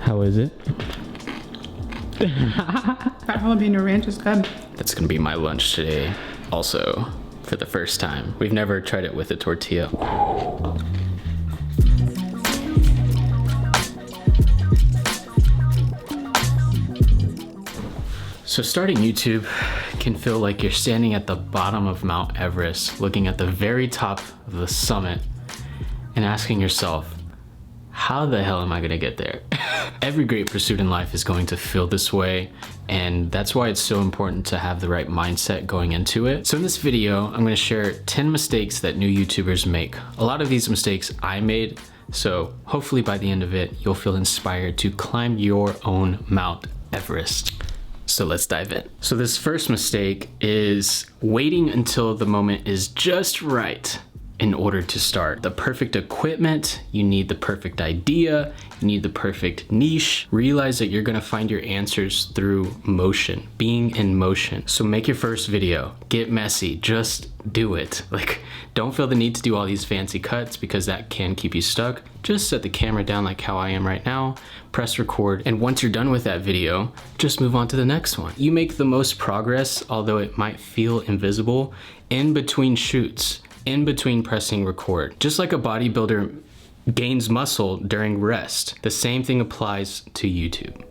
How is it? That jalapeno ranch is good. That's gonna be my lunch today. Also, for the first time. We've never tried it with a tortilla. So starting YouTube can feel like you're standing at the bottom of Mount Everest, looking at the very top of the summit and asking yourself, how the hell am I gonna get there? Every great pursuit in life is going to feel this way, and that's why it's so important to have the right mindset going into it. So in this video, I'm gonna share 10 mistakes that new YouTubers make. A lot of these mistakes I made, so hopefully by the end of it, you'll feel inspired to climb your own Mount Everest. So let's dive in. So this first mistake is waiting until the moment is just right in order to start. The perfect equipment, you need the perfect idea, you need the perfect niche. Realize that you're gonna find your answers through motion, being in motion. So make your first video, get messy, just do it. Like, don't feel the need to do all these fancy cuts because that can keep you stuck. Just set the camera down like how I am right now, press record, and once you're done with that video, just move on to the next one. You make the most progress, although it might feel invisible, in between shoots, in between pressing record. Just like a bodybuilder gains muscle during rest, the same thing applies to YouTube.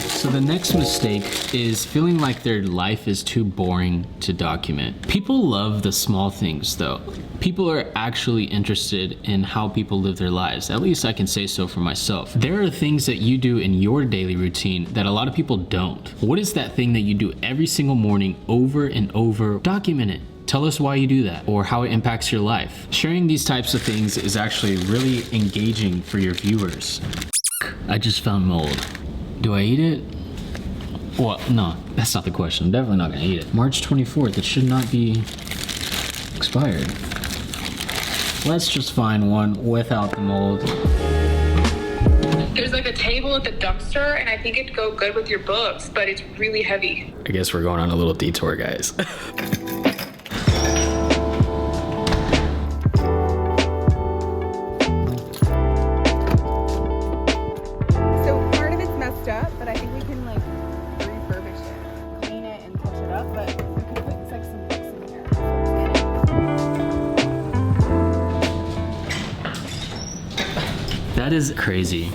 So the next mistake is feeling like their life is too boring to document. People love the small things though. People are actually interested in how people live their lives. At least I can say so for myself. There are things that you do in your daily routine that a lot of people don't. What is that thing that you do every single morning over and over? Document it. Tell us why you do that or how it impacts your life. Sharing these types of things is actually really engaging for your viewers. I just found mold. Do I eat it? Well, no, that's not the question. I'm definitely not gonna eat it. March 24th, it should not be expired. Let's just find one without the mold. There's like a table at the dumpster, and I think it'd go good with your books, but it's really heavy. I guess we're going on a little detour, guys. But I think we can like refurbish it, clean it, and touch it up. But we could put like some books in here. That is crazy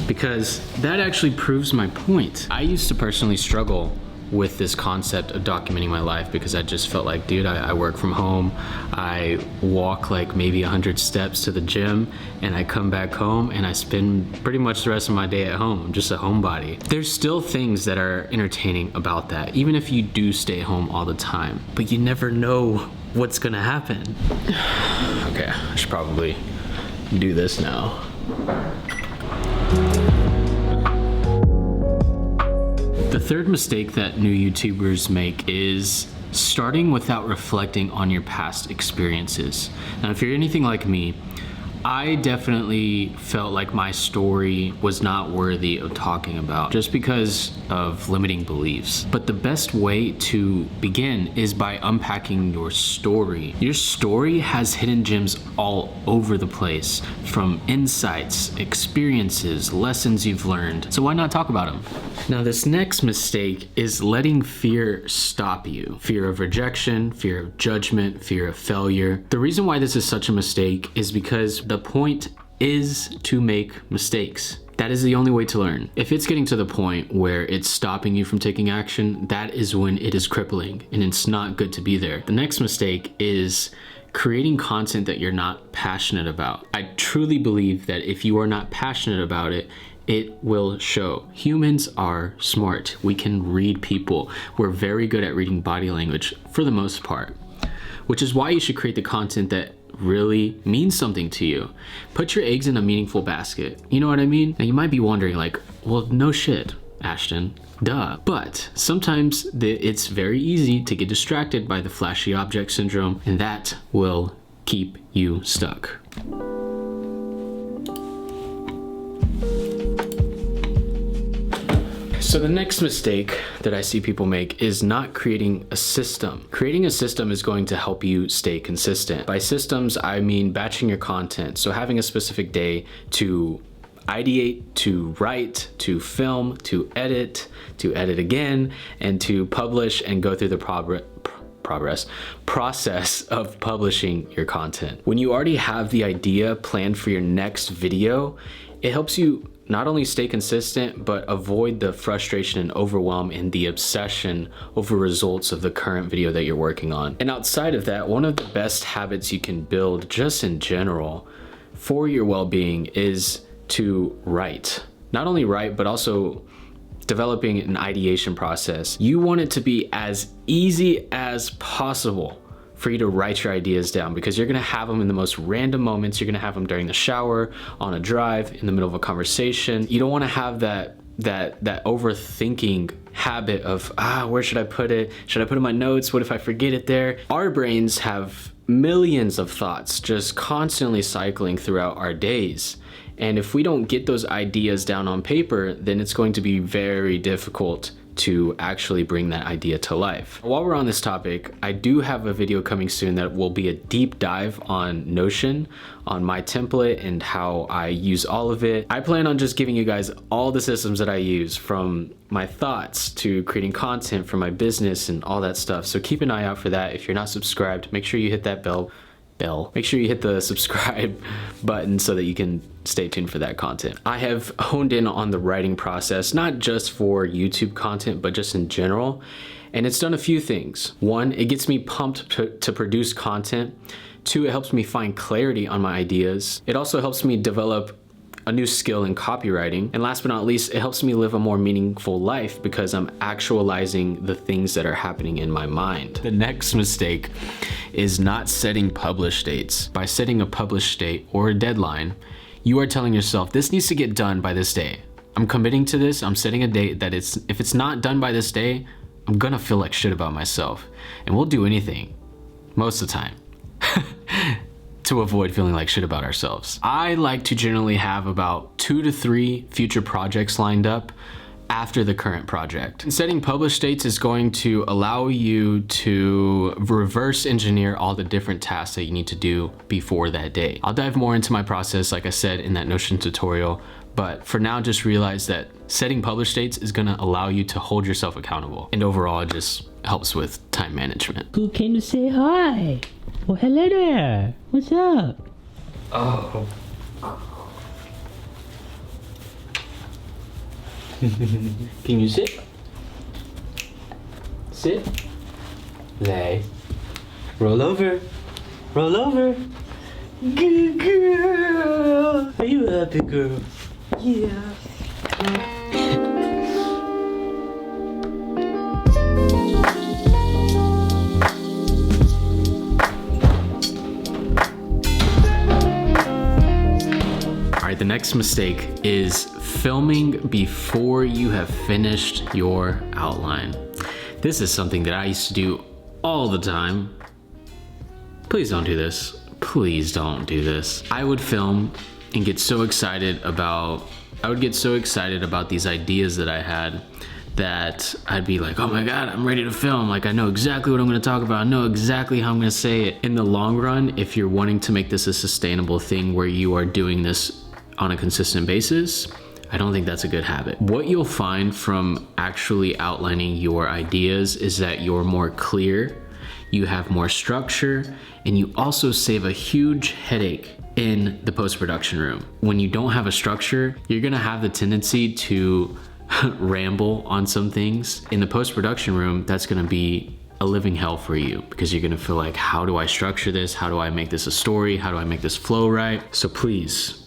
because that actually proves my point. I used to personally struggle with this concept of documenting my life because I just felt like, dude, I work from home. I walk like maybe 100 steps to the gym and I come back home and I spend pretty much the rest of my day at home. I'm just a homebody. There's still things that are entertaining about that, even if you do stay home all the time, but you never know what's gonna happen. Okay, I should probably do this now. The third mistake that new YouTubers make is starting without reflecting on your past experiences. Now, if you're anything like me, I definitely felt like my story was not worthy of talking about just because of limiting beliefs. But the best way to begin is by unpacking your story. Your story has hidden gems all over the place, from insights, experiences, lessons you've learned. So why not talk about them? Now, this next mistake is letting fear stop you. Fear of rejection, fear of judgment, fear of failure. The reason why this is such a mistake is because the point is to make mistakes. That is the only way to learn. If it's getting to the point where it's stopping you from taking action, that is when it is crippling and it's not good to be there. The next mistake is creating content that you're not passionate about. I truly believe that if you are not passionate about it, it will show. Humans are smart. We can read people. We're very good at reading body language for the most part, which is why you should create the content that really means something to you. Put your eggs in a meaningful basket. You know what I mean? Now you might be wondering like, well, no shit, Ashton, duh. But sometimes it's very easy to get distracted by the flashy object syndrome, and that will keep you stuck. So the next mistake that I see people make is not creating a system. Creating a system is going to help you stay consistent. By systems, I mean batching your content. So having a specific day to ideate, to write, to film, to edit again, and to publish and go through the process of publishing your content. When you already have the idea planned for your next video, it helps you not only stay consistent, but avoid the frustration and overwhelm and the obsession over results of the current video that you're working on. And outside of that, one of the best habits you can build just in general for your well-being is to write. Not only write, but also developing an ideation process. You want it to be as easy as possible for you to write your ideas down, because you're gonna have them in the most random moments. You're gonna have them during the shower, on a drive, in the middle of a conversation. You don't wanna have that overthinking habit of, where should I put it? Should I put it in my notes? What if I forget it there? Our brains have millions of thoughts just constantly cycling throughout our days. And if we don't get those ideas down on paper, then it's going to be very difficult to actually bring that idea to life. While we're on this topic, I do have a video coming soon that will be a deep dive on Notion, on my template and how I use all of it. I plan on just giving you guys all the systems that I use, from my thoughts to creating content for my business and all that stuff. So keep an eye out for that. If you're not subscribed, make sure you hit that bell. Make sure you hit the subscribe button so that you can stay tuned for that content. I have honed in on the writing process, not just for YouTube content, but just in general. And it's done a few things. One, it gets me pumped to produce content. Two, it helps me find clarity on my ideas. It also helps me develop a new skill in copywriting. And last but not least, it helps me live a more meaningful life because I'm actualizing the things that are happening in my mind. The next mistake is not setting publish dates. By setting a publish date or a deadline, you are telling yourself, this needs to get done by this day. I'm committing to this. I'm setting a date that if it's not done by this day, I'm gonna feel like shit about myself. And we'll do anything, most of the time, to avoid feeling like shit about ourselves. I like to generally have about 2 to 3 future projects lined up after the current project. And setting publish dates is going to allow you to reverse engineer all the different tasks that you need to do before that day. I'll dive more into my process, like I said, in that Notion tutorial, but for now, just realize that setting publish dates is gonna allow you to hold yourself accountable. And overall, it just helps with time management. Who came to say hi? Well, hello there. What's up? Oh. Can you sit? Sit. Lay. Roll over. Roll over. Good girl. Are you a happy girl? Yeah. The next mistake is filming before you have finished your outline. This is something that I used to do all the time. Please don't do this. Please don't do this. I would film and get so excited about these ideas that I had that I'd be like, oh my God, I'm ready to film. Like, I know exactly what I'm gonna talk about. I know exactly how I'm gonna say it. In the long run, if you're wanting to make this a sustainable thing where you are doing this on a consistent basis, I don't think that's a good habit. What you'll find from actually outlining your ideas is that you're more clear, you have more structure, and you also save a huge headache in the post-production room. When you don't have a structure, you're gonna have the tendency to ramble on some things. In the post-production room, that's gonna be a living hell for you because you're gonna feel like, how do I structure this? How do I make this a story? How do I make this flow right? So please,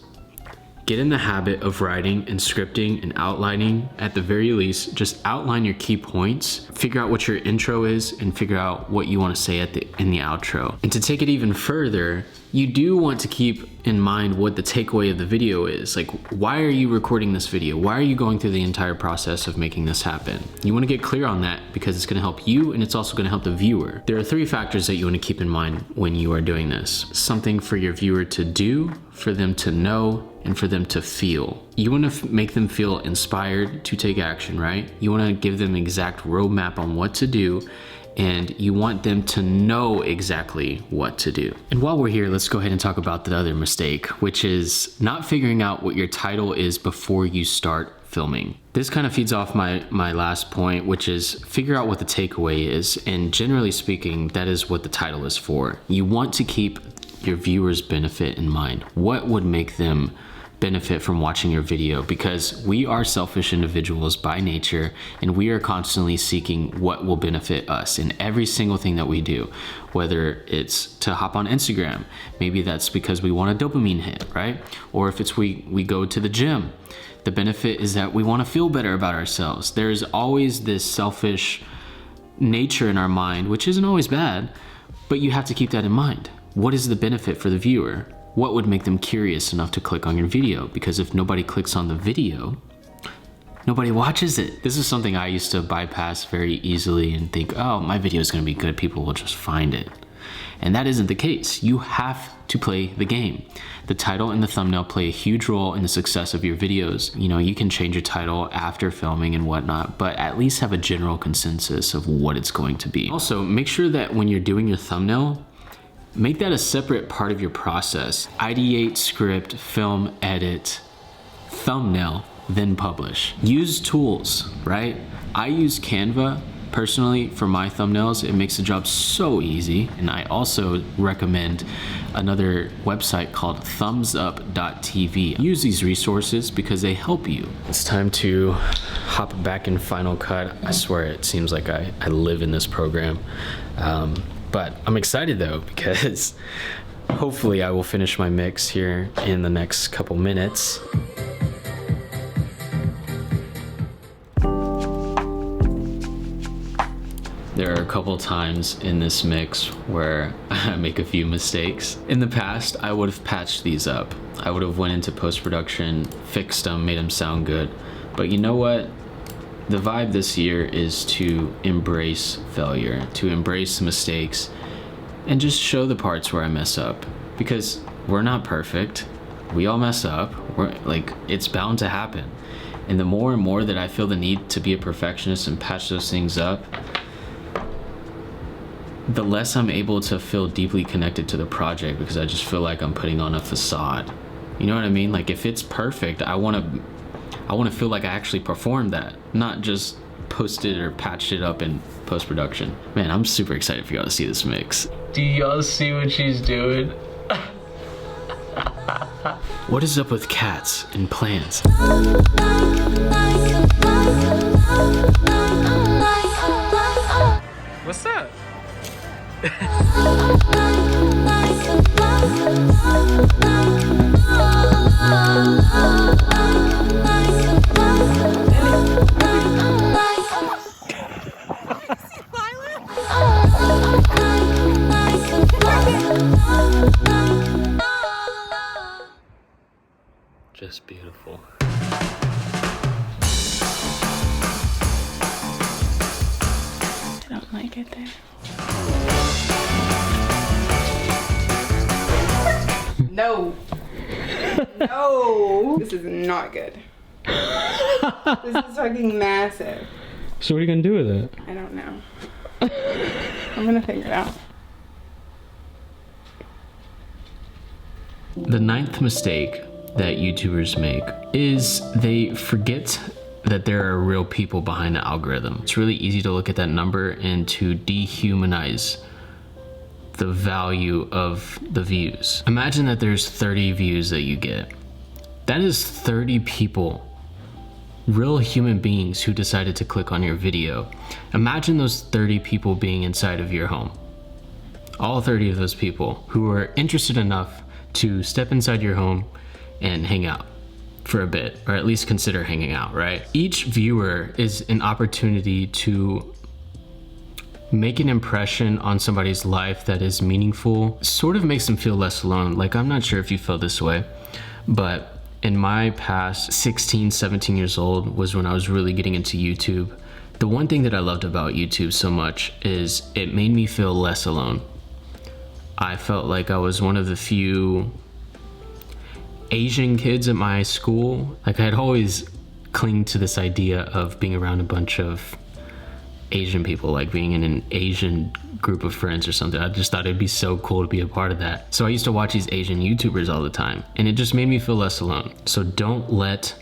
get in the habit of writing and scripting and outlining. At the very least, just outline your key points, figure out what your intro is, and figure out what you want to say in the outro. And to take it even further, you do want to keep in mind what the takeaway of the video is. Like, why are you recording this video? Why are you going through the entire process of making this happen? You want to get clear on that because it's going to help you and it's also going to help the viewer. There are 3 factors that you want to keep in mind when you are doing this. Something for your viewer to do, for them to know, and for them to feel. You want to make them feel inspired to take action, right? You want to give them exact roadmap on what to do, and you want them to know exactly what to do. And while we're here, let's go ahead and talk about the other mistake, which is not figuring out what your title is before you start filming. This kind of feeds off my last point, which is figure out what the takeaway is. And generally speaking, that is what the title is for. You want to keep your viewers' benefit in mind. What would make them benefit from watching your video? Because we are selfish individuals by nature, and we are constantly seeking what will benefit us in every single thing that we do. Whether it's to hop on Instagram, maybe that's because we want a dopamine hit, right? Or if it's we go to the gym, the benefit is that we want to feel better about ourselves. There's always this selfish nature in our mind, which isn't always bad, but you have to keep that in mind. What is the benefit for the viewer? What would make them curious enough to click on your video? Because if nobody clicks on the video, nobody watches it. This is something I used to bypass very easily and think, oh, my video is gonna be good, people will just find it. And that isn't the case. You have to play the game. The title and the thumbnail play a huge role in the success of your videos. You know, you can change your title after filming and whatnot, but at least have a general consensus of what it's going to be. Also, make sure that when you're doing your thumbnail, make that a separate part of your process. Ideate, script, film, edit, thumbnail, then publish. Use tools, right? I use Canva personally for my thumbnails. It makes the job so easy. And I also recommend another website called thumbsup.tv. Use these resources because they help you. It's time to hop back in Final Cut. I swear it seems like I live in this program. But I'm excited though, because hopefully I will finish my mix here in the next couple minutes. There are a couple times in this mix where I make a few mistakes. In the past, I would have patched these up. I would have went into post-production, fixed them, made them sound good. But you know what? The vibe this year is to embrace failure, to embrace mistakes, and just show the parts where I mess up. Because we're not perfect. We all mess up. It's bound to happen. And the more and more that I feel the need to be a perfectionist and patch those things up, the less I'm able to feel deeply connected to the project, because I just feel like I'm putting on a facade. You know what I mean? Like, if it's perfect, I want to feel like I actually performed that, not just posted or patched it up in post-production. Man, I'm super excited for y'all to see this mix. Do y'all see what she's doing? What is up with cats and plants? What's up? Just beautiful. I don't like it there. No. No. This is not good. This is fucking massive. So what are you gonna do with it? I don't know. I'm gonna figure it out. The 9th mistake that YouTubers make is they forget that there are real people behind the algorithm. It's really easy to look at that number and to dehumanize the value of the views. Imagine that there's 30 views that you get. That is 30 people, real human beings who decided to click on your video. Imagine those 30 people being inside of your home. All 30 of those people who are interested enough to step inside your home and hang out for a bit, or at least consider hanging out, right? Each viewer is an opportunity to make an impression on somebody's life that is meaningful sort of makes them feel less alone. Like, I'm not sure if you feel this way, but in my past 16, 17 years old was when I was really getting into YouTube. The one thing that I loved about YouTube so much is it made me feel less alone. I felt like I was one of the few Asian kids at my school. Like, I'd always cling to this idea of being around a bunch of Asian people, like being in an Asian group of friends or something. I just thought it'd be so cool to be a part of that. So I used to watch these Asian YouTubers all the time, and it just made me feel less alone. So don't let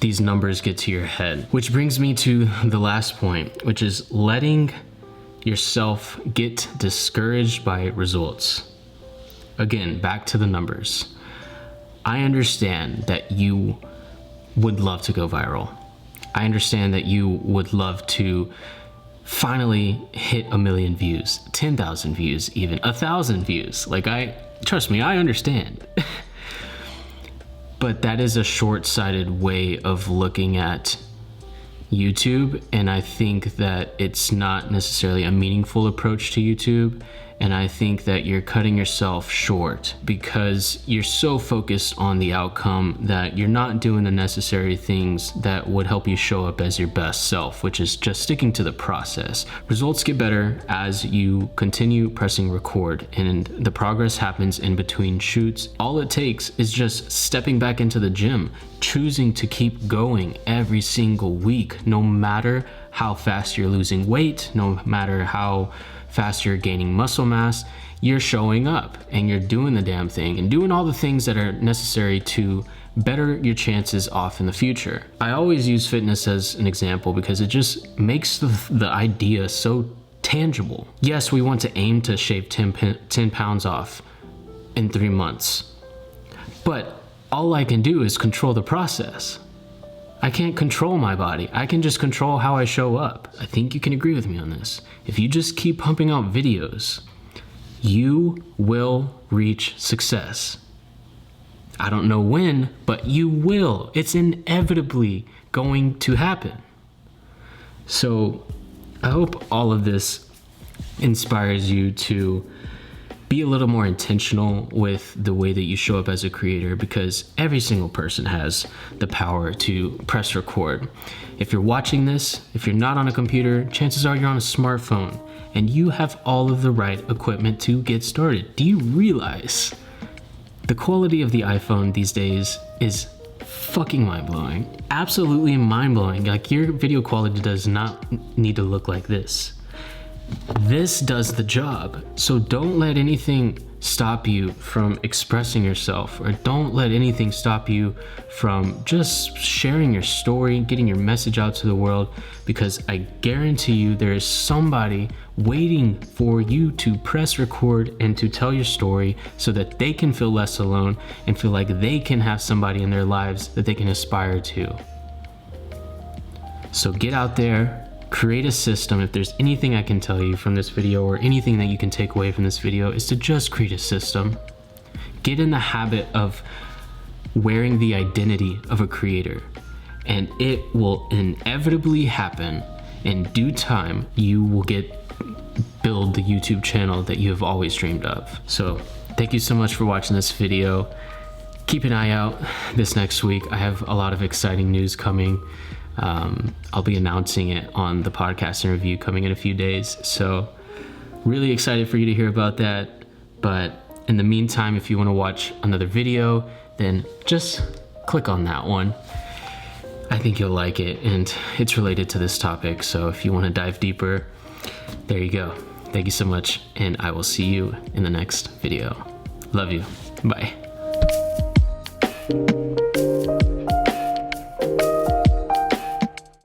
these numbers get to your head. Which brings me to the last point, which is letting yourself get discouraged by results. Again, back to the numbers. I understand that you would love to go viral. I understand that you would love to finally hit 1 million views, 10,000 views, even 1,000 views. Like, trust me, I understand. But that is a short-sighted way of looking at YouTube, and I think that it's not necessarily a meaningful approach to YouTube. And I think that you're cutting yourself short because you're so focused on the outcome that you're not doing the necessary things that would help you show up as your best self, which is just sticking to the process. Results get better as you continue pressing record, and the progress happens in between shoots. All it takes is just stepping back into the gym, choosing to keep going every single week, no matter how fast you're losing weight, no matter how fast you're gaining muscle mass. You're showing up and you're doing the damn thing and doing all the things that are necessary to better your chances off in the future. I always use fitness as an example because it just makes the idea so tangible. Yes, we want to aim to shave 10 pounds off in 3 months, but all I can do is control the process. I can't control my body. I can just control how I show up. I think you can agree with me on this. If you just keep pumping out videos, you will reach success. I don't know when, but you will. It's inevitably going to happen. So I hope all of this inspires you to be a little more intentional with the way that you show up as a creator, because every single person has the power to press record. If you're watching this, if you're not on a computer, chances are you're on a smartphone and you have all of the right equipment to get started. Do you realize the quality of the iPhone these days is fucking mind-blowing? Absolutely mind-blowing. Like, your video quality does not need to look like this. This does the job. So don't let anything stop you from expressing yourself, or don't let anything stop you from just sharing your story, getting your message out to the world, because I guarantee you there is somebody waiting for you to press record and to tell your story so that they can feel less alone and feel like they can have somebody in their lives that they can aspire to. So get out there, create a system. If there's anything I can tell you from this video, or anything that you can take away from this video, is to just create a system. Get in the habit of wearing the identity of a creator, and it will inevitably happen. In due time, you will build the YouTube channel that you have always dreamed of. So thank you so much for watching this video. Keep an eye out this next week. I have a lot of exciting news coming. I'll be announcing it on the podcast interview coming in a few days. So really excited for you to hear about that. But in the meantime, if you want to watch another video, then just click on that one. I think you'll like it, and it's related to this topic. So if you want to dive deeper, there you go. Thank you so much, and I will see you in the next video. Love you. Bye.